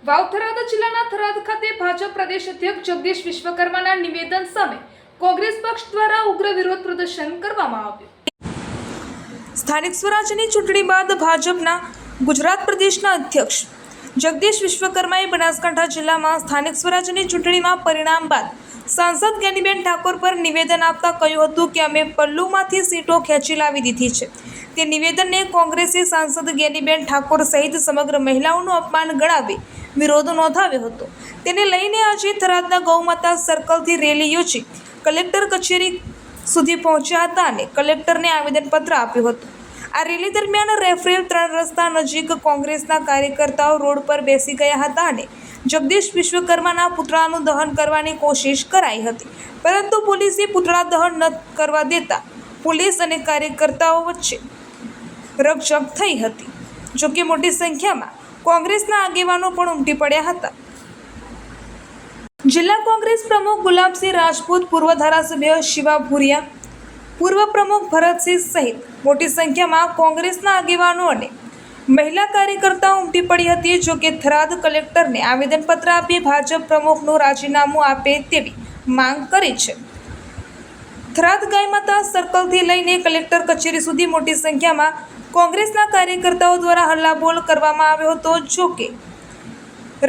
વાવ-થરાદ જિલ્લાના થરાદ ખાતે ભાજપ પ્રદેશ અધ્યક્ષ જગદીશ વિશ્વકર્માના નિવેદન સામે કોંગ્રેસ પક્ષ દ્વારા ઉગ્ર વિરોધ પ્રદર્શન કરવામાં આવ્યું। સ્થાનિક સ્વરાજ્યની ચૂંટણી બાદ ભાજપના ગુજરાત પ્રદેશના અધ્યક્ષ જગદીશ વિશ્વકર્માએ બનાસકાંઠા જિલ્લામાં સ્થાનિક સ્વરાજ્યની ચૂંટણીમાં પરિણામ બાદ સાંસદ જ્ઞાનીબેન ઠાકોર પર નિવેદન આપતા કહ્યું હતું કે અમે પલ્લુમાંથી સીટો ખેંચી લાવી દીધી છે। તે નિવેદનને કોંગ્રેસી સાંસદ જ્ઞાનીબેન ઠાકોર સહિત સમગ્ર મહિલાઓનું અપમાન ગણાવી વિરોધ નોંધાવ્યો હતો। તેને લઈને આજે થરાદના ગૌમાતા સર્કલથી રેલી યોજી કલેક્ટર કચેરી સુધી પહોંચ્યા હતા અને કલેક્ટરને આવેદનપત્ર આપ્યું હતું। આ રેલી દરમિયાન રેફરેલ 3 રસ્તા નજીક કોંગ્રેસના કાર્યકર્તાઓ રોડ પર બેસી ગયા હતા અને જગદીશ વિશ્વકર્માના પુતળાનું દહન કરવાની કોશિશ કરાઈ હતી, પરંતુ પોલીસે પુતળા દહન ન કરવા દેતા પોલીસ અને કાર્યકર્તાઓ વચ્ચે રકઝક થઈ હતી। જોકે મોટી સંખ્યામાં કોંગ્રેસના આગેવાનો પણ ઉમટી પડ્યા હતા। જિલ્લા કોંગ્રેસ પ્રમુખ ગુલાબસિંહ રાજપૂત, પૂર્વ ધારાસભ્ય શિવા ભુરિયા, પૂર્વ પ્રમુખ ભરતસિંહ સહિત મોટી સંખ્યામાં કોંગ્રેસના આગેવાનો અને મહિલા કાર્યકર્તાઓ ઉમટી પડી હતી। જોકે થરાદ કલેક્ટરને આવેદનપત્ર આપી ભાજપ પ્રમુખનું રાજીનામું આપે તેવી માંગ કરી છે। થરાદ ગાયમાતા સર્કલથી લઈને કલેક્ટર કચેરી સુધી મોટી સંખ્યામાં કોંગ્રેસના કાર્યકર્તાઓ દ્વારા હલ્લાબોલ કરવામાં આવ્યો હતો। જોકે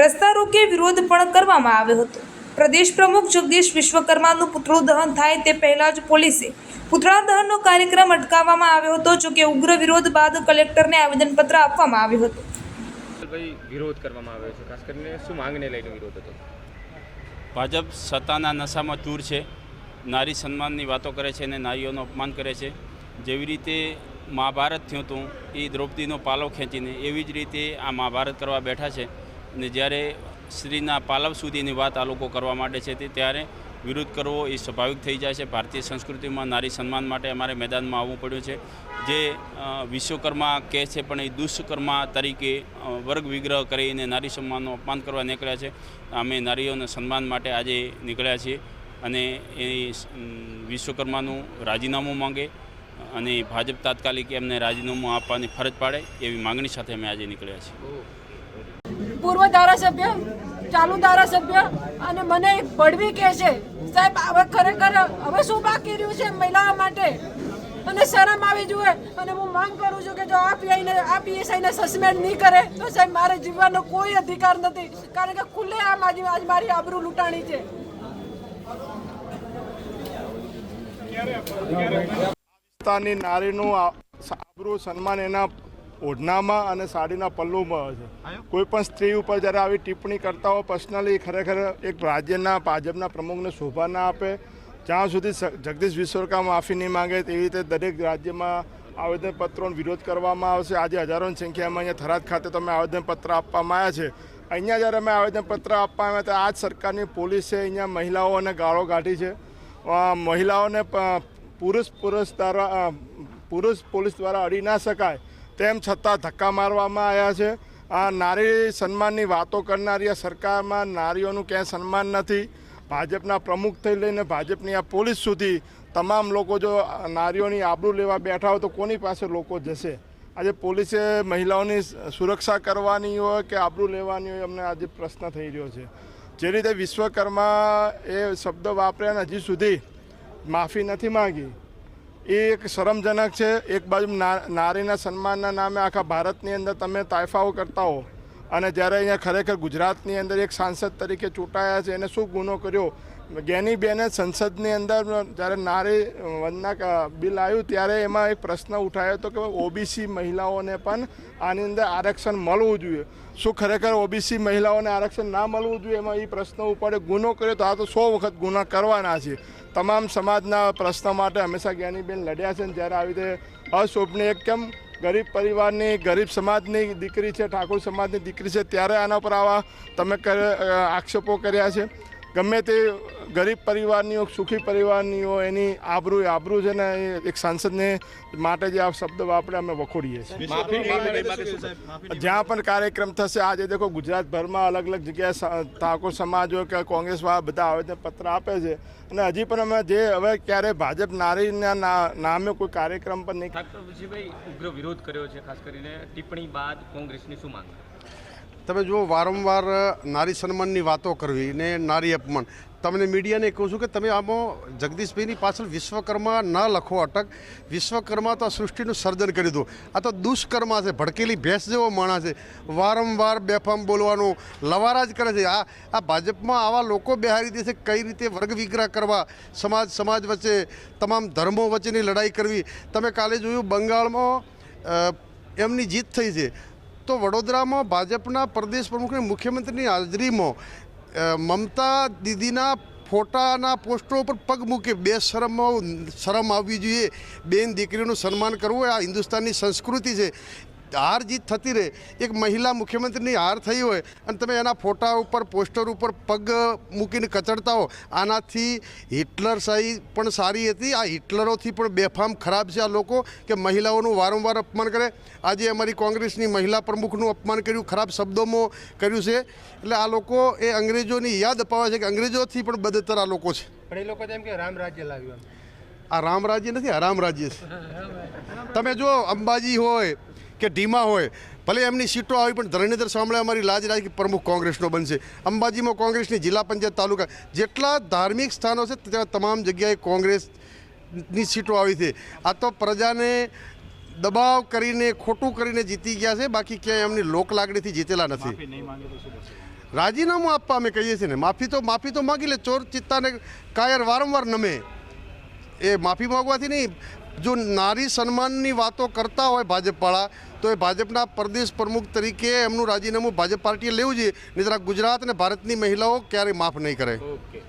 રસ્તા રોકે વિરોધ પણ કરવામાં આવ્યો હતો। પ્રદેશ પ્રમુખ જગદીશ વિશ્વકર્માનું પુતળું દહન થાય તે પહેલા જ પોલીસે પુતળા દહનનો કાર્યક્રમ અટકાવવામાં આવ્યો હતો। જોકે ઉગ્ર વિરોધ બાદ કલેક્ટરને આવેદનપત્ર આપવામાં આવ્યું હતું। વિરોધ કરવામાં આવ્યો છે, ખાસ કરીને શું માંગને લઈને વિરોધ હતો? ભાજપ સત્તાના નશામાં ચૂર છે, નારી સન્માનની વાતો કરે છે અને નારીઓનું અપમાન કરે છે। જેવી રીતે મહાભારત થયું હતું એ દ્રૌપદીનો પાલવ ખેંચીને, એવી જ રીતે આ મહાભારત કરવા બેઠા છે અને જ્યારે સ્ત્રીના પાલવ સુધીની વાત આ લોકો કરવા માટે છે તે ત્યારે વિરોધ કરવો એ સ્વાભાવિક થઈ જાય છે। ભારતીય સંસ્કૃતિમાં નારી સન્માન માટે અમારે મેદાનમાં આવવું પડ્યું છે। જે વિશ્વકર્મા કહે છે પણ એ દુષ્કર્મા તરીકે વર્ગ વિગ્રહ કરીને નારી સન્માનનું અપમાન કરવા નીકળ્યા છે। અમે નારીઓના સન્માન માટે આજે નીકળ્યા છીએ અને એ વિશ્વકર્માનું રાજીનામું માંગે અને ભાજપ તાત્કાલિક એમને રાજીનામું આપવાની ફરજ પાડે એવી માંગણી સાથે અમે આજે નીકળ્યા છીએ। પૂર્વ ધારાસભ્ય, ચાલુ ધારાસભ્ય અને મને બળવી કહે છે, સાહેબ હવે ખરેખર હવે શું બાકી રહ્યું છે મહિલાઓ માટે? અને શરમ આવી જોઈએ। અને હું માંગ કરું છું કે જો આ પીએસઆઈને સસ્પેન્ડ નહીં કરે તો સાહેબ મારે જીવવાનો કોઈ અધિકાર નથી, કારણ કે ખુલ્લે આજ મારી આબરૂ લૂંટાણી છે। વિસ્તારની નારીનું આબરૂ સન્માન એના ઓઢનામાં અને સાડીના પલ્લુમાં છે। કોઈ પણ સ્ત્રી ઉપર જ્યારે આવી ટિપ્પણી કરતા હોય પર્સનલી ખરેખર એક રાજ્યના ભાજપના પ્રમુખને શોભા ના આપે। જ્યાં સુધી જગદીશ વિશ્વકર્મા માફી નહીં માંગે તેવી રીતે દરેક રાજ્યમાં આવેદનપત્રોનો વિરોધ કરવામાં આવશે। આજે હજારોની સંખ્યામાં અહીંયા થરાદ ખાતે તો અમે આવેદનપત્ર આપવામાં આવ્યા છે। અહીંયા જ્યારે અમે આવેદનપત્ર આપવા આવ્યા તો આ જ સરકારની પોલીસે અહીંયા મહિલાઓને ગાળો કાઢી છે। મહિલાઓને પુરુષ પોલીસ દ્વારા અડી ના શકાય તેમ છતાં ધક્કા મારવામાં આવ્યા છે। આ નારી સન્માનની વાતો કરનારી આ સરકારમાં નારીઓનું ક્યાંય સન્માન નથી। ભાજપના પ્રમુખથી લઈને ભાજપની આ પોલીસ સુધી તમામ લોકો જો નારીઓની આબરૂ લેવા બેઠા હોય તો કોની પાસે લોકો જશે? આજે પોલીસે મહિલાઓની સુરક્ષા કરવાની હોય કે આબરૂ લેવાની હોય, અમને આજે પ્રશ્ન થઈ રહ્યો છે। જે રીતે વિશ્વકર્મા એ શબ્દ વાપર્યા હજી સુધી માફી નથી માંગી, એ એક શરમજનક છે। એક બાજુ નારીના સન્માનના નામે આખા ભારતની અંદર તમે તાયફાઓ કરતા હો અને જ્યારે અહીંયા ખરેખર ગુજરાતની અંદર એક સાંસદ તરીકે ચૂંટાયા છે, એને શું ગુનો કર્યો? જ્ઞાનીબેને સંસદની અંદર જ્યારે નારી વંદના બિલ આવ્યું ત્યારે એમાં એક પ્રશ્ન ઉઠાયો હતો કે ઓબીસી મહિલાઓને પણ આની અંદર આરક્ષણ મળવું જોઈએ। શું ખરેખર ઓબીસી મહિલાઓને આરક્ષણ ના મળવું જોઈએ? એમાં એ પ્રશ્ન ઉપાડે ગુનો કર્યો તો આ તો 100 વખત ગુના કરવાના છે। તમામ સમાજના પ્રશ્ન માટે હંમેશા જ્ઞાનીબેન લડ્યા છે। જ્યારે આવી રીતે અશોભની એક કેમ ગરીબ પરિવારની, ગરીબ સમાજની દીકરી છે, ઠાકોર સમાજની દીકરી છે, ત્યારે આના પર આવા તમે આક્ષેપો કર્યા છે। ગમે તે ગરીબ પરિવારની હોય, સુખી પરિવારની હોય, એની આબરૂ છે ને એક સાંસદને માટે જે આ શબ્દ વાપરે અમે વખોડીએ છીએ। જ્યાં પણ કાર્યક્રમ થશે, આજે દેખો ગુજરાતભરમાં અલગ અલગ જગ્યાએ ઠાકોર સમાજ હોય કે કોંગ્રેસવાળા બધા આવેદનપત્ર આપે છે અને હજી પણ અમે હવે ક્યારે ભાજપ નારીના નામે કોઈ કાર્યક્રમ પર નહીં। ઠાકોરજીભાઈ ઉગ્ર વિરોધ કર્યો છે, ખાસ કરીને ટિપ્પણી બાદ કોંગ્રેસની શું માંગ? તમે જુઓ વારંવાર નારી સન્માનની વાતો કરવી ને નારી અપમાન. તમને મીડિયાને કહું છું કે તમે આમાં જગદીશભાઈની પાછળ વિશ્વકર્મા ન લખો અટક. વિશ્વકર્મા તો આ સૃષ્ટિનું સર્જન કરી દો. આ તો દુષ્કર્મા છે, ભડકેલી ભેંસ જેવો માણસ છે. વારંવાર બેફામ બોલવાનું લવારા જ કરે છે. આ ભાજપમાં આવા લોકો બેહારી દે છે કઈ રીતે વર્ગ વિગ્રહ કરવા, સમાજ વચ્ચે તમામ ધર્મો વચ્ચેની લડાઈ કરવી. તમે કાલે જોયું બંગાળમાં એમની જીત થઈ છે, તો વડોદરામાં ભાજપના પ્રદેશ પ્રમુખને મુખ્યમંત્રીની હાજરીમાં મમતા દીદીના ફોટાના પોસ્ટરો ઉપર પગ મૂકે. શરમ આવવી જોઈએ. બેન દીકરીનું સન્માન કરવું આ હિન્દુસ્તાનની સંસ્કૃતિ છે. હાર જીત થતી રહે. એક મહિલા મુખ્યમંત્રીની હાર થઈ હોય અને તમે એના ફોટા ઉપર પોસ્ટર ઉપર પગ મૂકીને કચડતા હો, આનાથી હિટલરશાહી પણ સારી હતી. આ હિટલરોથી પણ બેફામ ખરાબ છે આ લોકો કે મહિલાઓનું વારંવાર અપમાન કરે. આજે અમારી કોંગ્રેસની મહિલા પ્રમુખનું અપમાન કર્યું, ખરાબ શબ્દોમાં કર્યું છે. એટલે આ લોકો એ અંગ્રેજોની યાદ અપાવે છે કે અંગ્રેજોથી પણ બદતર આ લોકો છે. પણ એ લોકો એમ કે રામ રાજ્ય લાવ્યું. આ રામ રાજ્ય નથી, હરામ રાજ્ય છે. તમે જો અંબાજી હોય કે ઢીમા હોય, ભલે એમની સીટો આવી પણ ધરણીધર સાંભળે અમારી લાજ રાખી પ્રમુખ કોંગ્રેસનો બનશે. અંબાજીમાં કોંગ્રેસની જિલ્લા પંચાયત તાલુકા જેટલા ધાર્મિક સ્થાનો છે ત્યાં તમામ જગ્યાએ કોંગ્રેસની સીટો આવી છે. આ તો પ્રજાને દબાવ કરીને ખોટું કરીને જીતી ગયા છે, બાકી ક્યાંય એમની લોક લાગણીથી જીતેલા નથી. રાજીનામું આપવા અમે કહીએ છીએ ને. માફી તો માગી લે. ચોર ચિત્તાને કાયર વારંવાર નમે. એ માફી માગવાથી નહીં. જો નારી સન્માનની વાતો કરતા હોય ભાજપવાળા, તો એ ભાજપના પ્રદેશ પ્રમુખ તરીકે એમનું રાજીનામું ભાજપ પાર્ટીએ લેવું જોઈએ. નહીં તો ગુજરાત અને ભારતની મહિલાઓ ક્યારેય માફ નહીં કરે. ઓકે.